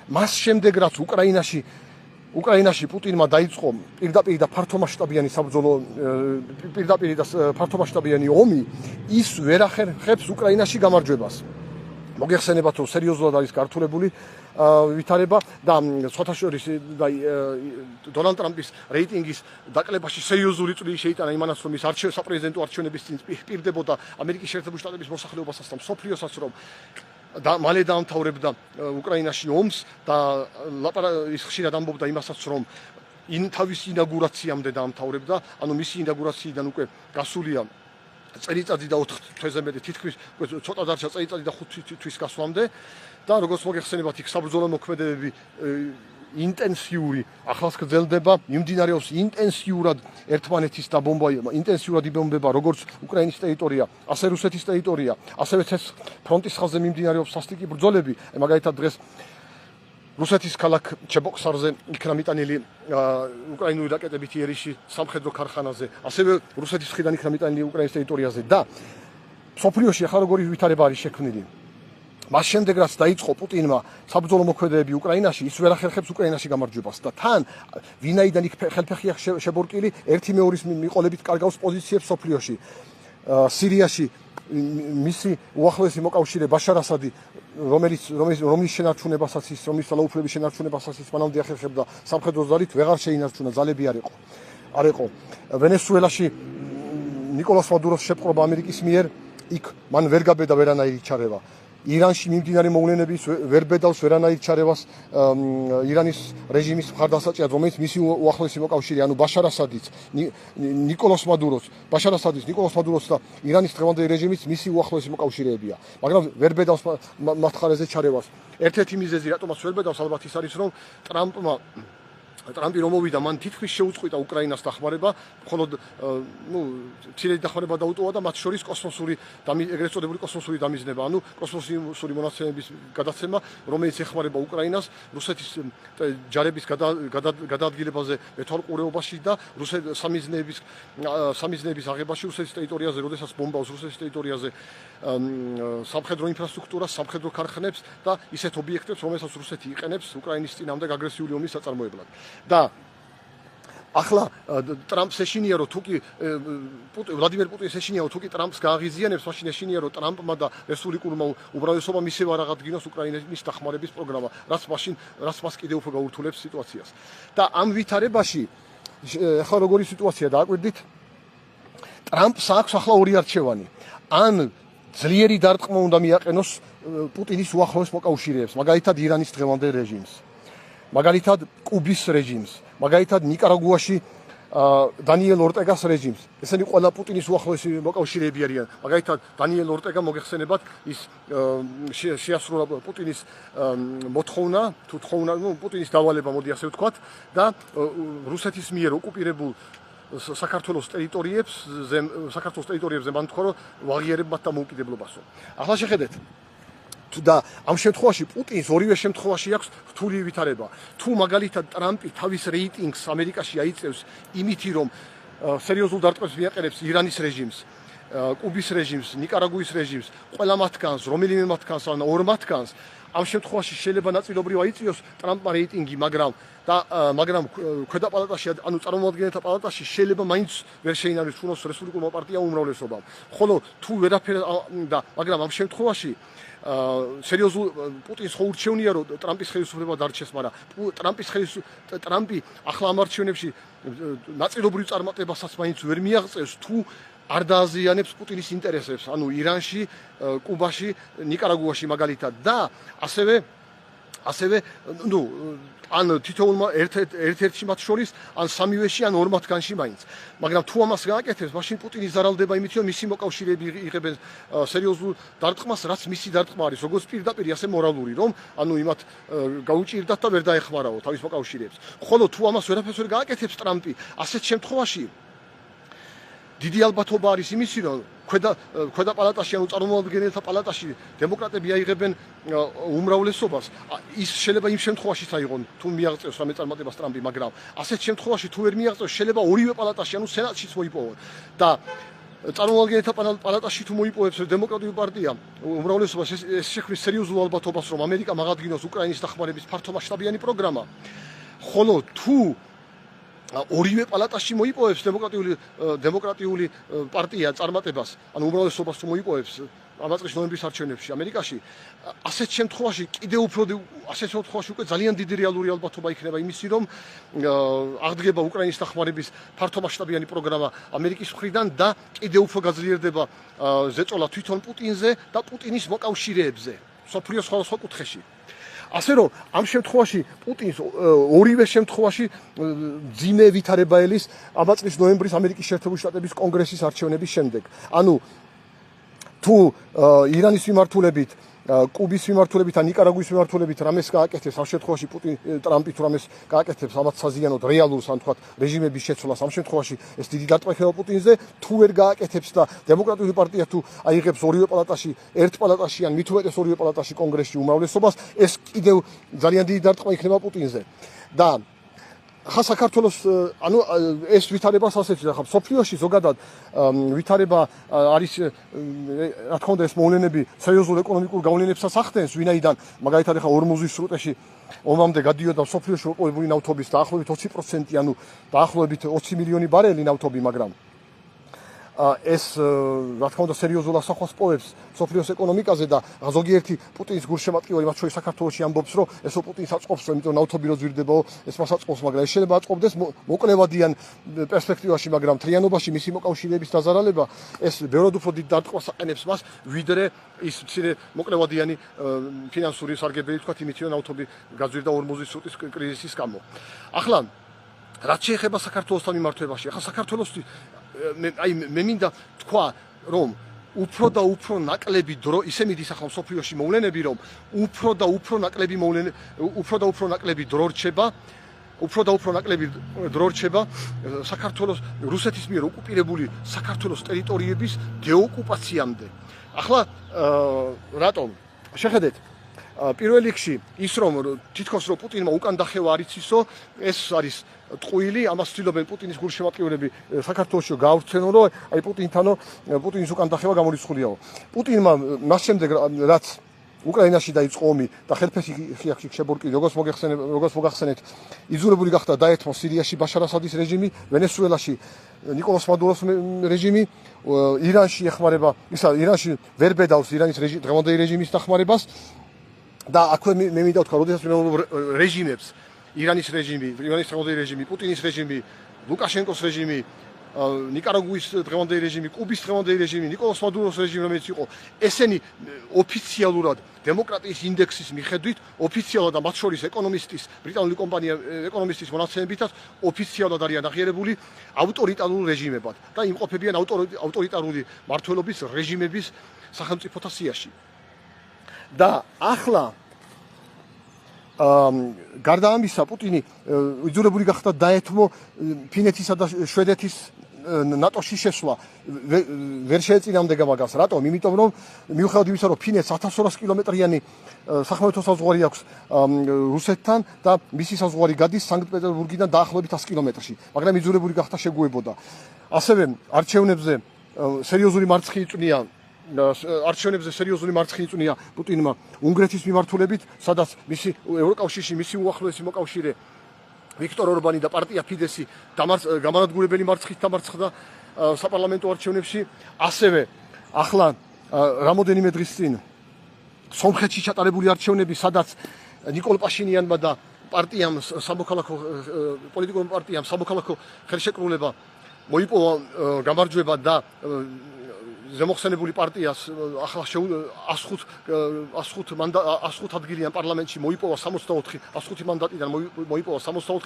მას შემდეგ რაც უკრაინაში პუტინმა დაიწყო პირდაპირ და ფართომასშტაბიანი საბრძოლო პირდაპირ და ფართომასშტაბიანი ომი, ის ვერ ახერხებს უკრაინაში გამარჯვებას. მოგეხსენებათ, რომ სერიოზულად არის გართულებული ვითარება და სხვათა შორის დონალდ ტრამპის რეიტინგის დაკლებაში სერიოზული წვლილი შეიტანა იმანაც, რომ ის საპრეზიდენტო არჩევნების წინ პირდებოდა ამერიკის შეერთებული შტატების მოსახლეობასაც და მსოფლიოსაც, რომ და მალე დაამთავრებდა უკრაინაში ომს და ის ხშირად ამბობდა იმასაც, რომ თავის ინაგურაციამდე დაამთავრებდა, ანუ მისი ინაგურაციიდან უკვე გასულია წელიწადი და 4 თვეზე მეტი, თითქმის ცოტა დარჩა წელიწადი და 5 თვის გასვლამდე და როგორც მოგეხსენებათ, იქ საბრძოლო მოქმედებები ინტენსიური ახლაც გრძელდება, მიმდინარეობს ინტენსიურად ერთმანეთის დაბომბვა, ინტენსიურად იბომბება როგორც უკრაინის ტერიტორია, ასე რუსეთის ტერიტორია, ასევე ფრონტის ხაზზე მიმდინარეობს სასტიკი ბრძოლები. მაგალითად დღეს რუსეთის ქალაქ ჩებოქსარზე იქნა მიტანილი უკრაინული რაკეტებით იერიში სამხედრო ქარხანაზე, ასევე რუსეთის მხრიდან იქნა მიტანილი უკრაინის ტერიტორიაზე და მსოფლიოში ახლა როგორი ვითარება არის შექმნილი. მას შემდეგ რაც დაიწყო პუტინმა საბრძოლო მოქმედებები უკრაინაში, ის ვერ ახერხებს უკრაინაში გამარჯვებას და თან ვინაიდან იქ ხელფეხია შებორკილი, ერთი მეორის მიყოლებით კარგავს პოზიციებს მსოფლიოში. სირიაში მისი უახლოესი მოკავშირე ბაშარ ასადი, რომლის შენარჩუნებასაც ის, რომლის ძალაუფლების შენარჩუნებასაც ის მანამდე ახერხებდა სამხედრო ძალით, ვეღარ შეინარჩუნა, ძალები არ იყო. ვენესუელაში ნიკოლას მადუროს შეპყრობა ამერიკის მიერ, იქ მან ვერ გაბედა ვერანაირი ჩარევა. ირანში მიმდინარე მოვლენების ვერ ბედავს ვერანაირ ჩარევას ირანის რეჟიმის მხარდასაჭერად, რომელიც მისი უახლოესი მოკავშირე, ანუ ბაშარ ასადის, ნიკოლას მადუროს და ირანის დღევანდელი რეჟიმის მისი უახლოესი მოკავშირეებია. მაგრამ ვერ ბედავს მათ ხარეზე ჩარევას. ერთ-ერთი მიზეზი, რატომაც ვერ ბედავს, ალბათ ის არის, რომ ტრამპი რომ მოვიდა, მან თითქმის შეუწყვიტა უკრაინას დახმარება, მხოლოდ მცირედი დახმარება დაუტოვა და მათ შორის კოსმოსური ეგრეთ წოდებული კოსმოსური დამიზნება, ანუ კოსმოსური მონაცემების გადაცემა, რომელიც ეხმარება უკრაინას რუსეთის ჯარების გადაადგილებაზე მეთვალყურეობაში და სამიზნეების აღებაში რუსეთის ტერიტორიაზე, როდესაც ბომბავს რუსეთის ტერიტორიაზე სამხედრო ინფრასტრუქტურას, სამხედრო ქარხნებს და ისეთ ობიექტებს, რომელსაც რუსეთი იყენებს უკრაინის წინააღმდეგ აგრესიული ომის საწარმოებლად. და ახლა ტრამპს ეშინია, რომ თუკი ვლადიმერ პუტინს ეშინია, რომ თუკი ტრამპს გააღიზიანებს, მაშინ ეშინია, რომ ტრამპმა და რესპუბლიკურმა უმრავლესობამ ისევ არ აღადგინოს უკრაინის დახმარების პროგრამა, რაც მას კიდევ უფრო გაურთულებს სიტუაციას. და ამ ვითარებაში ახლა როგორი სიტუაცია დააკვირდით, ტრამპს აქვს ახლა ორი არჩევანი. ან ძლიერი დარტყმა უნდა მიაყენოს პუტინის უახლოეს მოკავშირეებს, მაგალითად ირანის დღევანდელ რეჟიმს, მაგალითად კუბის რეჟიმს, მაგალითად ნიკარაგუაში დანიელ ორტეგას რეჟიმს. ესენი ყველა პუტინის უახლოესი მოკავშირეები არიან. მაგალითად დანიელ ორტეგა, მოგეხსენებათ, ის შეასრულა პუტინის მოთხოვნა, პუტინის დავალება, მოდი ასე ვთქვათ, და რუსეთის მიერ ოკუპირებულ საქართველოს ტერიტორიებზე მან თქვა, რომ ვაღიარებ მათ დამოუკიდებლობასო. ახლა შეხედეთ. და ამ შემთხვევაში პუტინს ორივე შემთხვევაში აქვს რთული ვითარება. თუ მაგალითად ტრამპი თავის რეიტინგს ამერიკაში აიწევს იმითი, რომ სერიოზულ დარტყმებს მიაყენებს ირანის რეჟიმს, კუბის რეჟიმს, ნიკარაგუის რეჟიმს, ყველა მათგანს, რომელიმე მათგანს, ან ორ მათგანს, ამ შემთხვევაში შეიძლება ნაწილობრივ აიწიოს ტრამპმა რეიტინგი, მაგრამ ქვედა პალატაში, ანუ წარმომადგენელთა პალატაში შეიძლება მაინც ვერ შეინარჩუნოს რესპუბლიკურმა პარტიამ უმრავლესობამ. ხოლო თუ ვერაფერ მაგრამ ამ შემთხვევაში სერიოზულ პუტინს ხო ურჩევნია, რომ ტრამპის ხელისუფლება დარჩეს, მაგრამ ტრამპი ახლა ამ არჩევნებში ნაწილობრივ წარმატებასაც მაინც ვერ მიაღწევს, თუ არ დააზიანებს პუტინის ინტერესებს, ანუ ირანში, კუბაში, ნიკარაგუაში მაგალითად და ასევე ან თითოეულმა ერთ-ერთში მათ შორის, ან სამივეში, ან ორ მათგანში მაინც. მაგრამ თუ ამას გააკეთებს, მაშინ პუტინი ზარალდება იმით, რომ მისი მოკავშირეები იღებენ სერიოზულ დარტყმას, რაც მისი დარტყმა არის, როგორც პირდაპირ, ასე მორალური, რომ ანუ იმათ გაუჭირდათ და ვერ დაეხმარაო თავის მოკავშირეებს. ხოლო თუ ამას ვერაფერს ვერ გააკეთებს ტრამპი, ასეთ შემთხვევაში დიდი ალბათობა არის იმისი, რომ ქვედა პალატაში, ანუ წარმომადგენელთა პალატაში დემოკრატები აიღებენ უმრავლესობას. ის შეიძლება იმ შემთხვევაშიც აიღონ, თუ მიაღწევს რამე წარმატებას ტრამპი, მაგრამ ასეთ შემთხვევაში თუ ვერ მიაღწევს, შეიძლება ორივე პალატაში, ანუ სენატშიც მოიპოვონ. და წარმომადგენელთა პალატაში თუ მოიპოვებს დემოკრატიული პარტია უმრავლესობას ეს შექმნის სერიოზულ ალბათობას, რომ ამერიკა აღადგინოს უკრაინის დახმარების ფართომასშტაბიანი პროგრამა. ხოლო თუ ორივე პალატაში მოიპოვებს დემოკრატიული პარტია წარმატებას, ანუ უმრავლესობას თუ მოიპოვებს ამ წლის ნოემბრის არჩევნებში ამერიკაში, ასეთ შემთხვევაში უკვე ძალიან დიდი რეალური ალბათობა იქნება იმისი, რომ აღდგება უკრაინის დახმარების ფართომასშტაბიანი პროგრამა ამერიკის მხრიდან და კიდევ უფრო გაძლიერდება ზეწოლა თვითონ პუტინზე და პუტინის მოკავშირეებზე მსოფლიოს სხვადასხვა კუთხეში. ასე რომ ამ შემთხვევაში პუტინს ორივე შემთხვევაში ძიმე ვითარება ელის ამ წლის ნოემბრის ამერიკის შეერთებული შტატების კონგრესის არჩევნების შემდეგ. ანუ თუ ირანის მიმართულებით, კუბის მიმართულებით ან ნიკარაგუის მიმართულებით რამეს გააკეთებს ამ შემთხვევაში ტრამპი თუ რამეს გააკეთებს ამათ საზიანოდ რეალურს ან თქვათ რეჟიმების შეცვლას ამ შემთხვევაში ეს დიდი დარტყმა იქნება პუტინზე. თუ ვერ გააკეთებს და დემოკრატიული პარტია თუ აიღებს ორივე პალატაში, ერთ პალატაში ან მით უმეტეს ორივე პალატაში კონგრესში უმრავლესობას, ეს კიდევ ძალიან დიდი დარტყმა იქნება პუტინზე. და ხა საქართველოს ანუ ეს ვითარებას ასეთი და ხა სოფლიოში ზოგადად ვითარება არის რა თქმა უნდა ეს მოვლენები სერიოზულ ეკონომიკურ გავლენებსაც ახდენს, ვინაიდან მაგალითად ხა ორმუზის სრუტეში ომამდე გადიოდა სოფლიოში მოპოვებული ნავთობის დაახლოებით 20%, ანუ დაახლოებით 20 მილიონი ბარელი ნავთობი, მაგრამ ეს რა თქმა უნდა სერიოზულ ასახავს პოვებს სოფლიოს ეკონომიკაზე და ზოგიერთი პუტინის გულშემატკივარი მათ შორის საქართველოში ამბობს, რომ ესო პუტინს აწყობს, რომ იმიტომ ნავთობი რო ძვირდებაო, ეს მას აწყობს, მაგრამ ეს შეიძლება აწყობდეს მოკლევადიან პერსპექტივაში, მაგრამ მთლიანობაში მისი მოკავშირეების დაზარალება ეს ბევრად უფრო დიდ დარტყმას აყენებს მას, ვიდრე ის მცირე მოკლევადიანი ფინანსური სარგებელი, თქვათ, იმით რომ ნავთობი გაძვირდა ორმუზის სრუტის კრიზისის გამო. ახლა რაც შეეხება საქართველოსთან მიმართვებაში, ახლა საქართველოს მე მინდა თქვა, რომ უფრო და უფრო ნაკლები დრო ისე მიდის ახლა სოფლიოში მოვლენები, რომ უფრო და უფრო ნაკლები დრო რჩება საქართველოს რუსეთის მიერ ოკუპირებული საქართველოს ტერიტორიების დეოკუპაციამდე. ახლა რატომ? შეხედეთ, პირველ რიგში ის რომ თითქოს რომ პუტინმა უკან დახევა არ იცისო, ეს არის ტყუილი, ამას ცდილობენ პუტინის გულშემატკივრები საქართველოში გაავრცელონ, რომ აი პუტინის უკან დახევა გამორიცხულიაო. პუტინმა მას შემდეგ რაც უკრაინაში დაიწყო ომი და ხელფასი ხიახში შებორკილი, როგორც მოგახსენეთ, იძულებული გახდა დაეთმო სირიაში ბაშარ ასადის რეჟიმი, ვენესუელაში ნიკოლას მადუროს რეჟიმი, ირანში ეხმარება, ირანში ვერ ბედავს ირანის დღევანდელი რეჟიმის დახმარებას და აქვე მე მინდა ვთქვა, როდესაც რეჟიმებს ირანის დღევანდელი რეჟიმი, პუტინის რეჟიმი, ლუკაშენკოს რეჟიმი, ნიკარაგუის დღევანდელი რეჟიმი, კუბის დღევანდელი რეჟიმი, ნიკოლას მადუროს რეჟიმი, რომელიც იყო, ესენი ოფიციალურად დემოკრატიის ინდექსის მიხედვით, ოფიციალურად და მათ შორის ბრიტანული კომპანია ეკონომისტის მონაცემებითაც ოფიციალურად არიან აღიარებული ავტორიტარულ რეჟიმებად და იმყოფებიან ავტორიტარული მმართველობის რეჟიმების სახელმწიფოთა სიაში. და ახლა გარდა ამისა პუტინი იძულებული გახდა დაეთმო ფინეთისა და შვედეთის ნატოში შესვლა, ვერ შეეწინამდგა მაგას. რატომ? იმიტომ რომ მიუხედავად იმისა, რომ ფინეთს 1200 კილომეტრიანი სახმელეთო საზღვარი აქვს რუსეთთან და მისი საზღვარი გადის სანქტ-პეტერბურგიდან დაახლოებით 100 კილომეტრში, მაგრამ იძულებული გახდა შეგუებოდა. ასევე არჩევნებზე სერიოზული მარცხი იწვნია პუტინმა უნგრეთის მიმართულებით, სადაც მისი ევროკავშირში მისი უახლოესი მოკავშირე ვიქტორ ორბანი და პარტია ფიდესი გამანადგურებელი მარცხით დამარცხდა საპარლამენტო არჩევნებში. ასევე ახლა რამოდენიმე დღის წინ სომხეთში ჩატარებული არჩევნები, სადაც ნიკოლ პაშინიანმა და პარტიამ პოლიტიკურ პარტიამ სამოქალაქო ხელშეკრულება მოიპოვა გამარჯვება და ზემოხსენებული პარტიას ახლა 105 ადგილიან პარლამენტში მოიპოვა 105 მანდატიდან მოიპოვა 64